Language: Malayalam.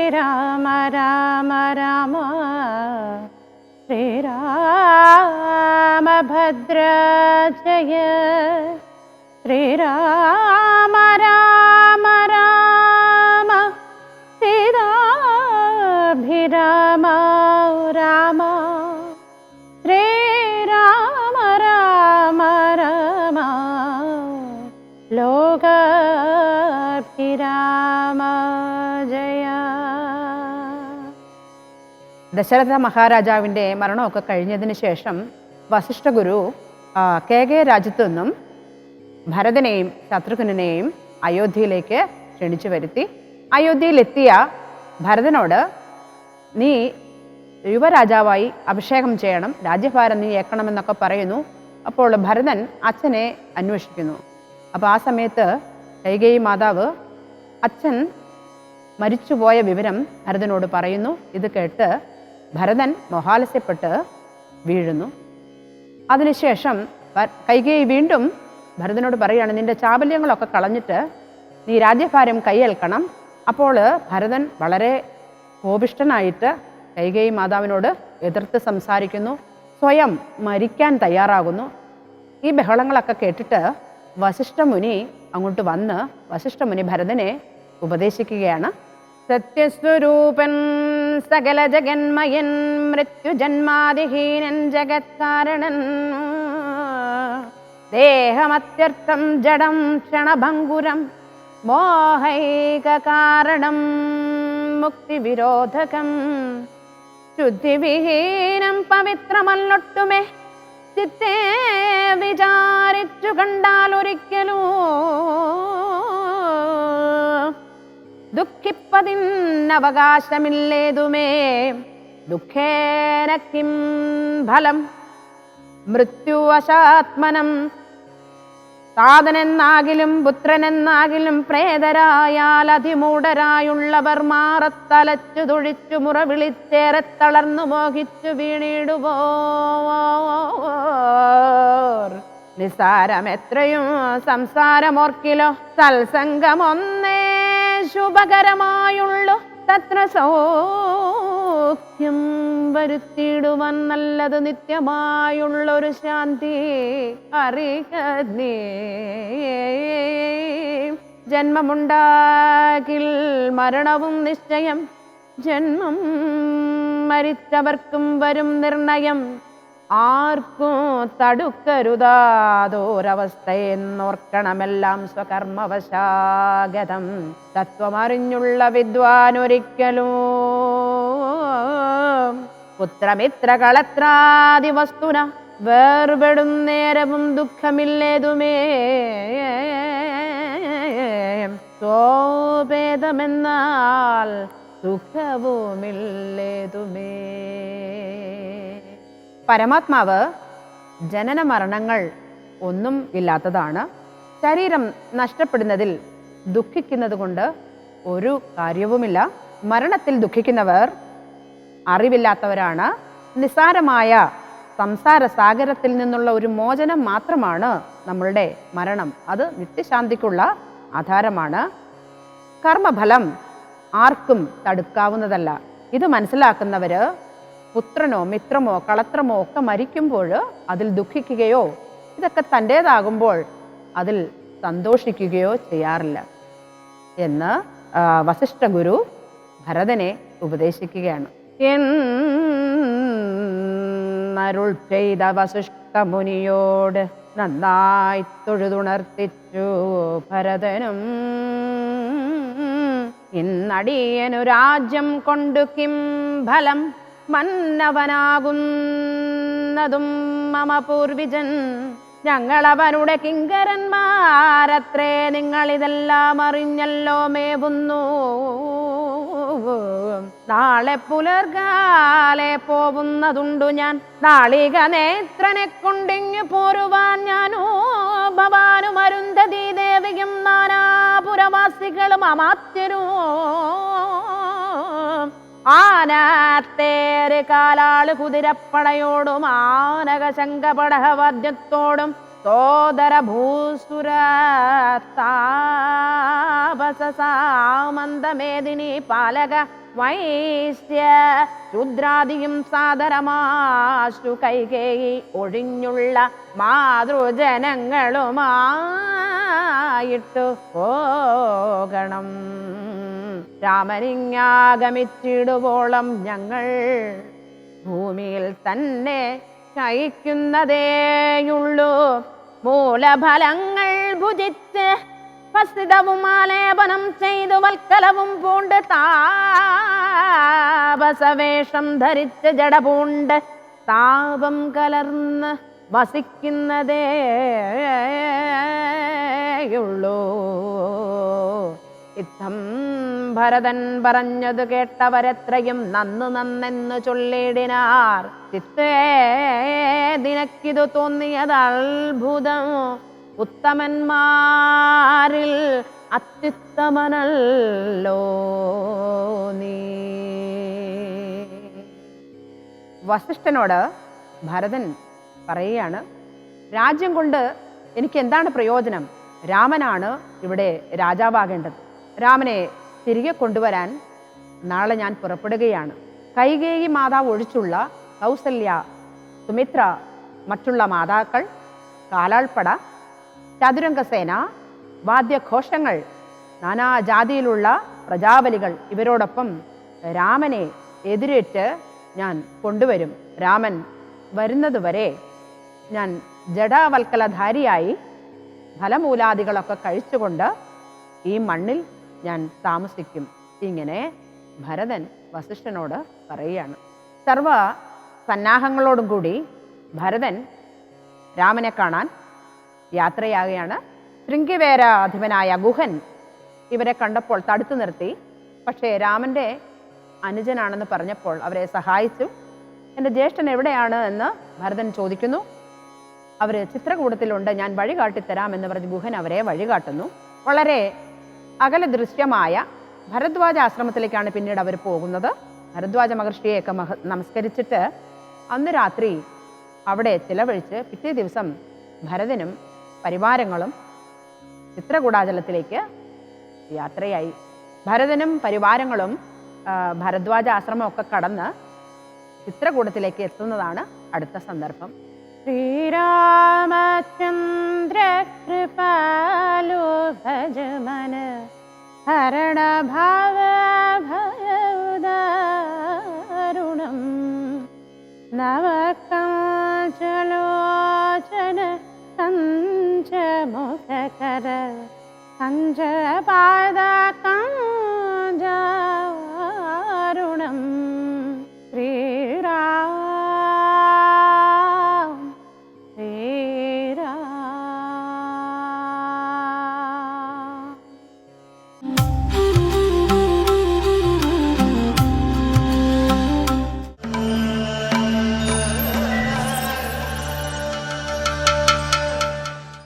ശ്രീരാമ രാമ രാമ ശ്രീരാമഭദ്ര ജയ ശ്രീരാമ രാമ രാമ സീതാഭിരാമ രാമ ശ്രീരാമ രാമ രാമ ലോകാഭിരാമ ജയ. ദശരഥ മഹാരാജാവിൻ്റെ മരണമൊക്കെ കഴിഞ്ഞതിന് ശേഷം വസിഷ്ഠ ഗുരു കേകയ രാജ്യത്തു നിന്നും ഭരതനെയും ശത്രുഘ്നെയും അയോധ്യയിലേക്ക് ക്ഷണിച്ചു വരുത്തി. അയോധ്യയിലെത്തിയ ഭരതനോട് നീ യുവരാജാവായി അഭിഷേകം ചെയ്യണം, രാജ്യഭാരം നീ ഏക്കണമെന്നൊക്കെ പറയുന്നു. അപ്പോൾ ഭരതൻ അച്ഛനെ അന്വേഷിക്കുന്നു. അപ്പോൾ ആ സമയത്ത് കൈകേയി മാതാവ് അച്ഛൻ മരിച്ചുപോയ വിവരം ഭരതനോട് പറയുന്നു. ഇത് കേട്ട് ഭരതൻ മോഹാലസ്യപ്പെട്ട് വീഴുന്നു. അതിനുശേഷം കൈകേയി വീണ്ടും ഭരതനോട് പറയുകയാണ്, നിന്റെ ചാബല്യങ്ങളൊക്കെ കളഞ്ഞിട്ട് നീ രാജ്യഭാരം കൈയേൽക്കണം. അപ്പോൾ ഭരതൻ വളരെ കോപിഷ്ഠനായിട്ട് കൈകേയി മാതാവിനോട് എതിർത്ത് സംസാരിക്കുന്നു, സ്വയം മരിക്കാൻ തയ്യാറാകുന്നു. ഈ ബഹളങ്ങളൊക്കെ കേട്ടിട്ട് വസിഷ്ഠമുനി അങ്ങോട്ട് വന്ന് വസിഷ്ഠമുനി ഭരതനെ ഉപദേശിക്കുകയാണ്. സത്യസ്വരൂപൻ സകല ജഗന്മയൻ മൃത്യുജന്മാദിഹീനൻ ജഗത്കാരണൻ ദേഹമത്യർത്ഥം ജഡം ക്ഷണഭംഗുരം മോഹൈകകാരണം മുക്തിവിരോധകം ശുദ്ധിവിഹീനം പവിത്രമല്ലൊട്ടുമേ ചിത്തേ വിചാരിച്ചു കണ്ടാലൊരിക്കലൂ ദുഃഖിപ്പതിന്നവകാശമില്ലേതുമേ ദുഃഖേന കിം ഫലം മൃത്യുവശാത്മനം താതനെന്നാകിലും പുത്രനെന്നാകിലും പ്രേതരായാൽ അതിമൂഢരായുള്ളവർ മാറത്തലച്ചു തുഴിച്ചു മുറ വിളിച്ചേറെ തളർന്നു മോഹിച്ചു വീണിടുവോ നിസാരം എത്രയും സംസാരമോർക്കിലോ സത്സംഗമൊന്നേ ശുഭകരമായുള്ളു തത്ര സൗഖ്യം വരുത്തിയിടുവാൻ നല്ലത് നിത്യമായുള്ളൊരു ശാന്തി അറിയേ ജന്മമുണ്ടാകിൽ മരണവും നിശ്ചയം ജന്മം മരിച്ചവർക്കും വരും നിർണയം ആർക്കും തടുക്കരുതാതോരവസ്ഥയെന്നോർക്കണമെല്ലാം സ്വകർമ്മവശാഗതം തത്വമറിഞ്ഞുള്ള വിദ്വാനൊരിക്കലും പുത്രമിത്രകളത്രാദി വസ്തുന വേർപെടും നേരവും ദുഃഖമില്ലേതുമേ സ്വഭേദമെന്നാൽ ദുഃഖവുമില്ലേതുമേ. പരമാത്മാവ് ജനന മരണങ്ങൾ ഒന്നും ഇല്ലാത്തതാണ്. ശരീരം നഷ്ടപ്പെടുന്നതിൽ ദുഃഖിക്കുന്നത് കൊണ്ട് ഒരു കാര്യവുമില്ല. മരണത്തിൽ ദുഃഖിക്കുന്നവർ അറിവില്ലാത്തവരാണ്. നിസ്സാരമായ സംസാര സാഗരത്തിൽ നിന്നുള്ള ഒരു മോചനം മാത്രമാണ് നമ്മളുടെ മരണം. അത് നിത്യശാന്തിക്കുള്ള ആധാരമാണ്. കർമ്മഫലം ആർക്കും തടുക്കാവുന്നതല്ല. ഇത് മനസ്സിലാക്കുന്നവര് പുത്രനോ മിത്രമോ കളത്രമോ ഒക്കെ മരിക്കുമ്പോൾ അതിൽ ദുഃഖിക്കുകയോ ഇതൊക്കെ തൻ്റേതാകുമ്പോൾ അതിൽ സന്തോഷിക്കുകയോ ചെയ്യാറില്ല എന്ന് വസിഷ്ഠ ഗുരു ഭരതനെ ഉപദേശിക്കുകയാണ്. എന്നരുൾ ചെയ്ത വസിഷ്ഠ മുനിയോട് നന്നായി തൊഴുതുണർത്തിച്ചു ഭരതനും ഇന്നടിയനു രാജ്യം കൊണ്ടു കിം ഫലം മന്നവനാകുന്നതും മമ പൂർവിജൻ ഞങ്ങളവനുടെ കിങ്കരന്മാരത്രേ നിങ്ങളിതെല്ലാം അറിഞ്ഞല്ലോ മേവുന്നു നാളെ പുലർകാലെ പോവുന്നതുണ്ടു ഞാൻ നാളിക നേത്രനെ കൊണ്ടിങ്ങു പോരുവാൻ ഞാനോ ഭവാനും അരുന്ധതി ദേവിയും നാനാപുരവാസികളും അമാത്യരും ആനാത്തേര് കാലാള് കുതിരപ്പടയോടും ആനക ശങ്കപടഹവാദ്യത്തോടും സോദര ഭൂസുര താപസസാമന്തമേദിനി പാലക വൈശ്യ ശൂദ്രാദിയും സാദരമാശു കൈകേയി ഒഴിഞ്ഞുള്ള മാതൃജനങ്ങളുമായിട്ടു പോകണം. രാമനിങ്ങാഗമിച്ചിടുവോളം ഞങ്ങൾ ഭൂമിയിൽ തന്നെ ശയിക്കുന്നതേയുള്ളൂ. മൂലഫലങ്ങൾ ഭുജിച്ച് ഭസിതവും ആലേപനം ചെയ്തു വൽക്കലവും പൂണ്ട് താപസവേഷം ധരിച്ച് ജടപൂണ്ട് താപം കലർന്ന് വസിക്കുന്നതേയുള്ളൂ. ഇത്തം ഭരതൻ പറഞ്ഞത് കേട്ടവരെത്രയും നന്നെന്നു ചൊല്ലിടിനാർ. ചിത്തേ നിനക്കിതു തോന്നിയത് അത്ഭുതം, ഉത്തമന്മാരിൽ അത്യുത്തമനല്ലോ നീ. വസിഷ്ഠനോട് ഭരതൻ പറയുകയാണ്, രാജ്യം കൊണ്ട് എനിക്ക് എന്താണ് പ്രയോജനം? രാമനാണ് ഇവിടെ രാജാവാകേണ്ടത്. രാമനെ തിരികെ കൊണ്ടുവരാൻ നാളെ ഞാൻ പുറപ്പെടുകയാണ്. കൈകേയി മാതാവ് ഒഴിച്ചുള്ള കൗസല്യ, സുമിത്ര, മറ്റുള്ള മാതാക്കൾ, കാലാൾപ്പട, ചതുരംഗസേന, വാദ്യഘോഷങ്ങൾ, നാനാജാതിയിലുള്ള പ്രജാബലികൾ ഇവരോടൊപ്പം രാമനെ എതിരേറ്റ് ഞാൻ കൊണ്ടുവരും. രാമൻ വരുന്നതുവരെ ഞാൻ ജഡാവൽക്കലധാരിയായി ഫലമൂലാദികളൊക്കെ കഴിച്ചുകൊണ്ട് ഈ മണ്ണിൽ ഞാൻ താമസിക്കും. ഇങ്ങനെ ഭരതൻ വസിഷ്ഠനോട് പറയുകയാണ്. സർവ സന്നാഹങ്ങളോടും കൂടി ഭരതൻ രാമനെ കാണാൻ യാത്രയാകുകയാണ്. ശൃംഗിവേരാധിപനായ ഗുഹൻ ഇവരെ കണ്ടപ്പോൾ തടുത്തു നിർത്തി. പക്ഷേ രാമൻ്റെ അനുജനാണെന്ന് പറഞ്ഞപ്പോൾ അവരെ സഹായിച്ചു. എൻ്റെ ജ്യേഷ്ഠൻ എവിടെയാണ് എന്ന് ഭരതൻ ചോദിക്കുന്നു. അവർ ചിത്രകൂടത്തിലുണ്ട്, ഞാൻ വഴി കാട്ടിത്തരാമെന്ന് പറഞ്ഞ് ഗുഹൻ അവരെ വഴി കാട്ടുന്നു. വളരെ അകല ദൃശ്യമായ ഭരദ്വാജ ആശ്രമത്തിലേക്കാണ് പിന്നീട് അവർ പോകുന്നത്. ഭരദ്വാജ മഹർഷിയെയൊക്കെ നമസ്കരിച്ചിട്ട് അന്ന് രാത്രി അവിടെ ചിലവഴിച്ച് പിറ്റേ ദിവസം ഭരതനും പരിവാരങ്ങളും ചിത്രകൂടാചലത്തിലേക്ക് യാത്രയായി. ഭരതനും പരിവാരങ്ങളും ഭരദ്വാജ ആശ്രമമൊക്കെ കടന്ന് ചിത്രകൂടത്തിലേക്ക് എത്തുന്നതാണ് അടുത്ത സന്ദർഭം. ശ്രീരാമചന്ദ്ര കൃപാലു ഭജമന ഹരണ ഭാവഭയദാരുണം നവകാഞ്ചലോചന പഞ്ചമുഖകര പഞ്ചപാദ